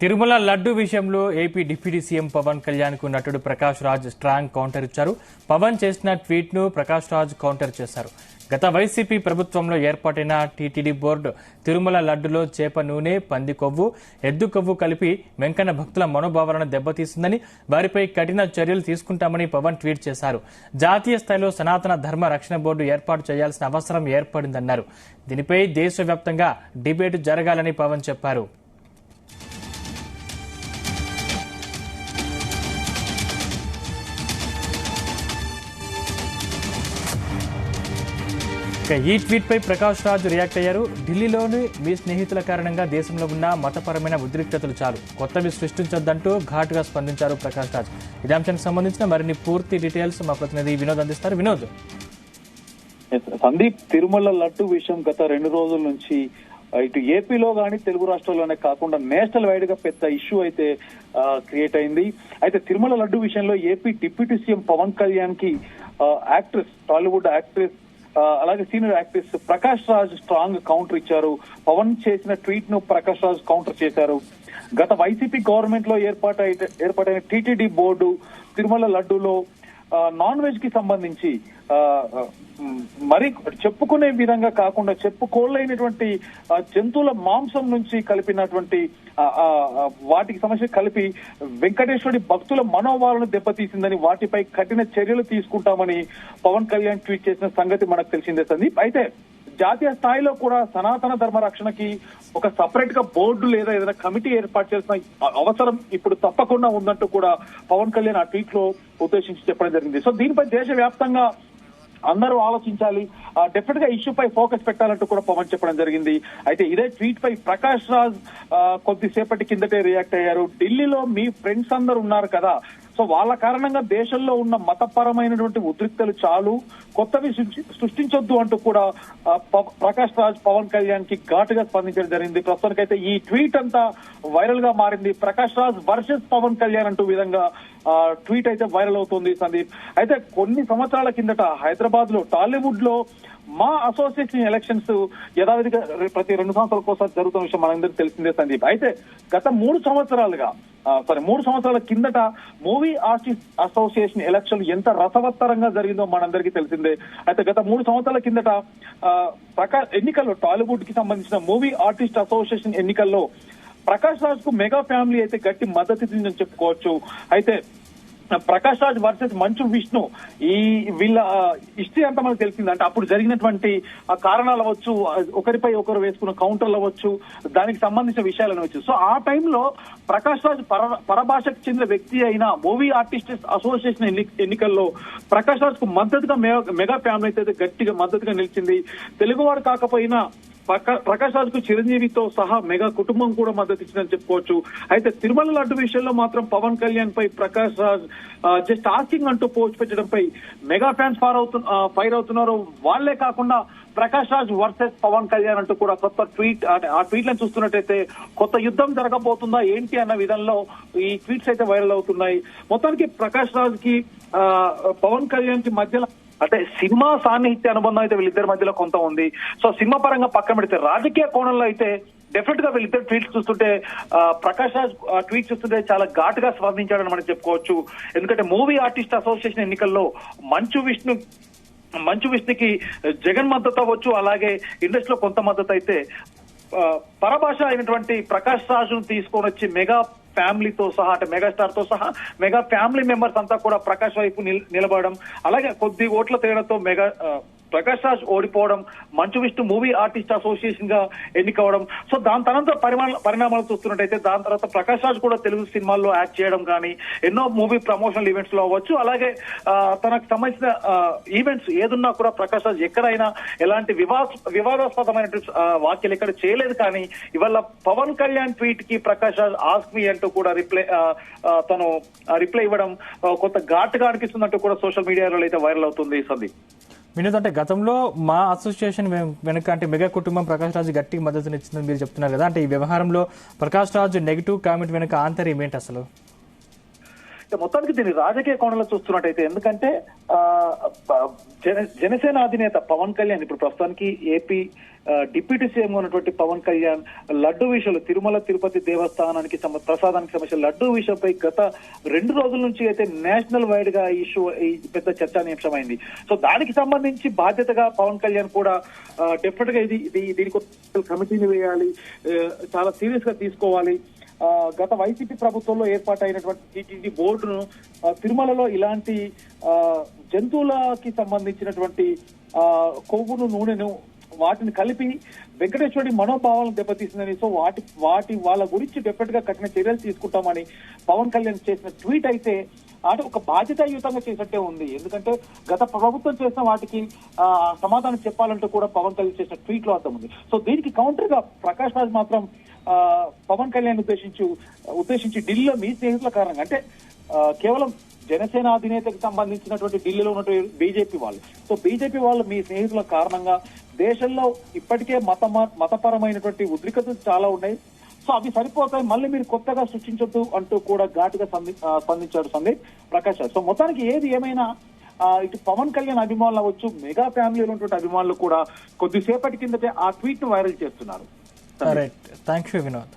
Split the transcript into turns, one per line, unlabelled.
తిరుమల లడ్డు విషయంలో AP deputy CM Pawan Kalyan కు నటుడు ప్రకాష్ రాజ్ స్ట్రాంగ్ కౌంటర్ ఇచ్చారు. పవన్ చేసిన ట్వీట్ ను ప్రకాష్ రాజ్ కౌంటర్ చేశారు. గత వైసీపీ ప్రభుత్వంలో ఏర్పాటైన టీటీడీ బోర్డు తిరుమల లడ్డులో చేప నూనె, పంది కొవ్వు, ఎద్దు కొవ్వు కలిపి వెంకన్న భక్తుల మనోభావాలను దెబ్బతీస్తుందని, వారిపై కఠిన చర్యలు తీసుకుంటామని పవన్ ట్వీట్ చేశారు. జాతీయ స్థాయిలో సనాతన ధర్మ రక్షణ బోర్డు ఏర్పాటు చేయాల్సిన అవసరం ఏర్పడిందన్నారు. దీనిపై దేశవ్యాప్తంగా డిబేట్ జరగాలని పవన్ చెప్పారు. ఈ ట్వీట్ పై ప్రకాష్ రాజ్ రియాక్ట్ అయ్యారు. ఢిల్లీలోని మీ స్నేహితుల కారణంగా దేశంలో ఉన్న మతపరమైన ఉద్రిక్తతలు చాలు, కొత్తవి సృష్టించొద్దంటూ ఘాటుగా స్పందించారు ప్రకాష్ రాజ్. ఇదే అంశానికి సంబంధించిన మరిన్ని పూర్తి డీటెయిల్స్ మా ప్రతినిధి వినోద్ అందిస్తారు. వినోద్,
సందీప్, తిరుమల లడ్డు విషయం గత 2 రోజుల నుంచి ఇటు ఏపీలో గానీ తెలుగు రాష్ట్రాల్లోనే కాకుండా నేషనల్ వైడ్ గా పెద్ద ఇష్యూ అయితే క్రియేట్ అయింది. అయితే తిరుమల లడ్డు విషయంలో AP deputy CM Pawan Kalyan కి యాక్ట్రెస్, టాలీవుడ్ యాక్ట్రెస్ అలాగే senior actress Prakash Raj strong counter ఇచ్చారు. పవన్ చేసిన ట్వీట్ ను ప్రకాష్ రాజ్ కౌంటర్ చేశారు. గత వైసీపీ గవర్నమెంట్ లో ఏర్పాటైన టీటీడీ బోర్డు తిరుమల లడ్డూలో నాన్ వెజ్ కి సంబంధించి మరి చెప్పుకునే విధంగా కాకుండా చెప్పుకోలేనటువంటి జంతువుల మాంసం నుంచి కలిపినటువంటి వాటికి సమస్య కలిపి వెంకటేశ్వరుడి భక్తుల మనోభావాలను దెబ్బతీసిందని, వాటిపై కఠిన చర్యలు తీసుకుంటామని పవన్ కళ్యాణ్ ట్వీట్ చేసిన సంగతి మనకు తెలిసిందే సందీప్. అయితే జాతీయ స్థాయిలో కూడా సనాతన ధర్మ రక్షణకి ఒక సపరేట్ గా బోర్డు లేదా ఏదైనా కమిటీ ఏర్పాటు చేసిన అవసరం ఇప్పుడు తప్పకుండా ఉందంటూ కూడా పవన్ కళ్యాణ్ ఆ ట్వీట్ లో ఉద్దేశించి చెప్పడం జరిగింది. సో దీనిపై దేశవ్యాప్తంగా అందరూ ఆలోచించాలి, డెఫినెట్ గా ఇష్యూ పై ఫోకస్ పెట్టాలంటూ కూడా పవన్ చెప్పడం జరిగింది. అయితే ఇదే ట్వీట్ పై ప్రకాష్ రాజ్ కొద్దిసేపటి కిందటే రియాక్ట్ అయ్యారు. ఢిల్లీలో మీ ఫ్రెండ్స్ అందరూ ఉన్నారు కదా, సో వాళ్ళ కారణంగా దేశంలో ఉన్న మతపరమైనటువంటి ఉద్రిక్తలు చాలు, కొత్తవి సృష్టించొద్దు అంటూ కూడా ప్రకాష్ రాజ్ పవన్ కళ్యాణ్ కి ఘాటుగా స్పందించడం జరిగింది. ప్రస్తుతానికైతే ఈ ట్వీట్ అంతా వైరల్ గా మారింది. ప్రకాష్ రాజ్ వర్సెస్ పవన్ కళ్యాణ్ అంటూ విధంగా ట్వీట్ అయితే వైరల్ అవుతుంది సందీప్. అయితే కొన్ని సంవత్సరాల కిందట హైదరాబాద్ లో టాలీవుడ్ లో మా అసోసియేషన్ ఎలక్షన్స్ యథావిధిగా ప్రతి 2 సంవత్సరాలకోసారి జరుగుతున్న విషయం మనందరికీ తెలిసిందే సందీప్. అయితే గత 3 సంవత్సరాల కిందట మూవీ ఆర్టిస్ట్ అసోసియేషన్ ఎలక్షన్ ఎంత రసవత్తరంగా జరిగిందో మనందరికీ తెలిసిందే. అయితే గత 3 సంవత్సరాల కిందట ఎన్నికల్లో టాలీవుడ్ కి సంబంధించిన మూవీ ఆర్టిస్ట్ అసోసియేషన్ ఎన్నికల్లో ప్రకాష్ రాజ్ కు మెగా ఫ్యామిలీ అయితే గట్టి మద్దతు ఇచ్చిందని చెప్పుకోవచ్చు. అయితే ప్రకాష్ రాజ్ వర్సెస్ మంచు విష్ణు, ఈ వీళ్ళ హిస్టరీ అంతా మనకు తెలిసింది. అంటే అప్పుడు జరిగినటువంటి కారణాలు అవ్వచ్చు, ఒకరిపై ఒకరు వేసుకున్న కౌంటర్లు అవ్వచ్చు, దానికి సంబంధించిన విషయాలు అనవచ్చు. సో ఆ టైంలో ప్రకాష్ రాజ్ పరభాషకు చెందిన వ్యక్తి అయిన మూవీ ఆర్టిస్ట్ అసోసియేషన్ ఎన్నికల్లో ప్రకాష్ రాజ్ కు మద్దతుగా మెగా ఫ్యామిలీ అయితే గట్టిగా మద్దతుగా నిలిచింది. తెలుగువాడు కాకపోయినా ప్రకాష్ రాజ్ కు చిరంజీవితో సహా మెగా కుటుంబం కూడా మద్దతు ఇచ్చిందని చెప్పుకోవచ్చు. అయితే తిరుమల లడ్డు విషయంలో మాత్రం పవన్ కళ్యాణ్ పై ప్రకాష్ రాజ్ జస్ట్ ఆస్కింగ్ అంటూ పోస్ట్ పెట్టడంపై మెగా ఫ్యాన్స్ ఫైర్ అవుతున్నారు. వాళ్లే కాకుండా ప్రకాష్ రాజ్ వర్సెస్ పవన్ కళ్యాణ్ అంటూ కూడా కొత్త ట్వీట్, ఆ ట్వీట్లను చూస్తున్నట్టయితే కొత్త యుద్ధం జరగబోతుందా ఏంటి అన్న విధంలో ఈ ట్వీట్స్ అయితే వైరల్ అవుతున్నాయి. మొత్తానికి ప్రకాష్ రాజ్ కి పవన్ కళ్యాణ్ కి మధ్యలో అంటే సినిమా సాన్నిహిత్య అనుబంధం అయితే వీళ్ళిద్దరి మధ్యలో కొంత ఉంది. సో సినిమా పరంగా పక్కన పెడితే రాజకీయ కోణంలో అయితే డెఫినెట్ గా వీళ్ళిద్దరు ట్వీట్స్ చూస్తుంటే ప్రకాష్ రాజ్ ట్వీట్ చూస్తుంటే చాలా ఘాటుగా స్పందించాడని మనం చెప్పుకోవచ్చు. ఎందుకంటే మూవీ ఆర్టిస్ట్ అసోసియేషన్ ఎన్నికల్లో మంచు విష్ణుకి జగన్ మద్దతు అవ్వచ్చు, అలాగే ఇండస్ట్రీలో కొంత మద్దతు అయితే పరభాష అయినటువంటి ప్రకాష్ రాజ్ ను తీసుకొని వచ్చి మెగా ఫ్యామిలీతో సహా, అంటే మెగాస్టార్ తో సహా మెగా ఫ్యామిలీ మెంబర్స్ అంతా కూడా ప్రకాష్ వైపు నిలబడడం, అలాగే కొద్ది ఓట్ల తేడాతో ప్రకాష్ రాజ్ ఓడిపోవడం, Manchu Vishnu movie artist association గా ఎన్నికవడం. సో దాని తర్వాత పరిణామాలు చూస్తున్నట్టయితే దాని తర్వాత ప్రకాష్ రాజ్ కూడా తెలుగు సినిమాల్లో యాక్ట్ చేయడం కానీ, ఎన్నో మూవీ ప్రమోషనల్ ఈవెంట్స్ లో అవ్వచ్చు, అలాగే తనకు సంబంధించిన ఈవెంట్స్ ఏదున్నా కూడా ప్రకాష్ రాజ్ ఎక్కడైనా ఎలాంటి వివాదాస్పదమైన వ్యాఖ్యలు ఎక్కడ చేయలేదు. కానీ ఇవాళ పవన్ కళ్యాణ్ ట్వీట్ కి ప్రకాష్ రాజ్ ఆస్క్ మీ అంటూ కూడా రిప్లై ఇవ్వడం కొంత ఘాటుగా అనిపిస్తుందంటూ కూడా సోషల్ మీడియాలో అయితే వైరల్ అవుతుంది సందీప్.
వినోద్, అంటే గతంలో మా అసోసియేషన్ వెనుక అంటే మెగా కుటుంబం ప్రకాష్ రాజ్ గట్టి మద్దతునిచ్చిందని మీరు చెప్తున్నారు కదా, అంటే ఈ వ్యవహారంలో ప్రకాష్ రాజ్ నెగిటివ్ కామెంట్ వెనుక ఆంతర్యం ఏంటి అసలు?
మొత్తానికి దీన్ని రాజకీయ కోణంలో చూస్తున్నట్టయితే, ఎందుకంటే జనసేన అధినేత పవన్ కళ్యాణ్ ఇప్పుడు ప్రస్తుతానికి ఏపీ డిప్యూటీ సీఎం ఉన్నటువంటి పవన్ కళ్యాణ్ లడ్డు విషయంలో తిరుమల తిరుపతి దేవస్థానానికి ప్రసాదానికి సంబంధించిన లడ్డు విషయంపై గత 2 రోజుల నుంచి అయితే నేషనల్ వైడ్ గా ఇష్యూ పెద్ద చర్చానీయాంశమైంది. సో దానికి సంబంధించి బాధ్యతగా పవన్ కళ్యాణ్ కూడా డెఫినెట్ గా దీనికి కమిటీని వేయాలి, చాలా సీరియస్ గా తీసుకోవాలి. గత వైసీపీ ప్రభుత్వంలో ఏర్పాటైనటువంటి టీటీడీ బోర్డును తిరుమలలో ఇలాంటి జంతువులకి సంబంధించినటువంటి కొవ్వును నూనెను వాటిని కలిపి వెంకటేశ్వరుడి మనోభావాలను దెబ్బతీసిందని, సో వాళ్ళ గురించి డెఫినెట్ గా కఠిన చర్యలు తీసుకుంటామని పవన్ కళ్యాణ్ చేసిన ట్వీట్ అయితే అంటే ఒక బాధ్యతాయుతంగా చేసినట్టే ఉంది. ఎందుకంటే గత ప్రభుత్వం చేసిన వాటికి సమాధానం చెప్పాలంటూ కూడా పవన్ కళ్యాణ్ చేసిన ట్వీట్ లో అర్థం ఉంది. సో దీనికి కౌంటర్ గా ప్రకాష్ రాజ్ మాత్రం పవన్ కళ్యాణ్ ఉద్దేశించి ఢిల్లీలో మీ స్నేహితుల కారణంగా, అంటే కేవలం జనసేన అధినేతకు సంబంధించినటువంటి ఢిల్లీలో ఉన్నటువంటి బీజేపీ వాళ్ళు, సో బీజేపీ వాళ్ళు మీ స్నేహితుల కారణంగా దేశంలో ఇప్పటికే మతపరమైనటువంటి ఉద్రిక్తతలు చాలా ఉన్నాయి, సో అవి సరిపోతాయి, మళ్ళీ మీరు కొత్తగా సృష్టించొద్దు అంటూ కూడా ఘాటుగా స్పందించాడు సందీప్ ప్రకాష్ రాజ్. సో మొత్తానికి ఏది ఏమైనా ఇటు పవన్ కళ్యాణ్ అభిమానులు అవ్వచ్చు, మెగా ఫ్యామిలీలో ఉన్నటువంటి అభిమానులు కూడా కొద్దిసేపటి కిందటే ఆ ట్వీట్ ను వైరల్ చేస్తున్నారు.
Thank you Vinod.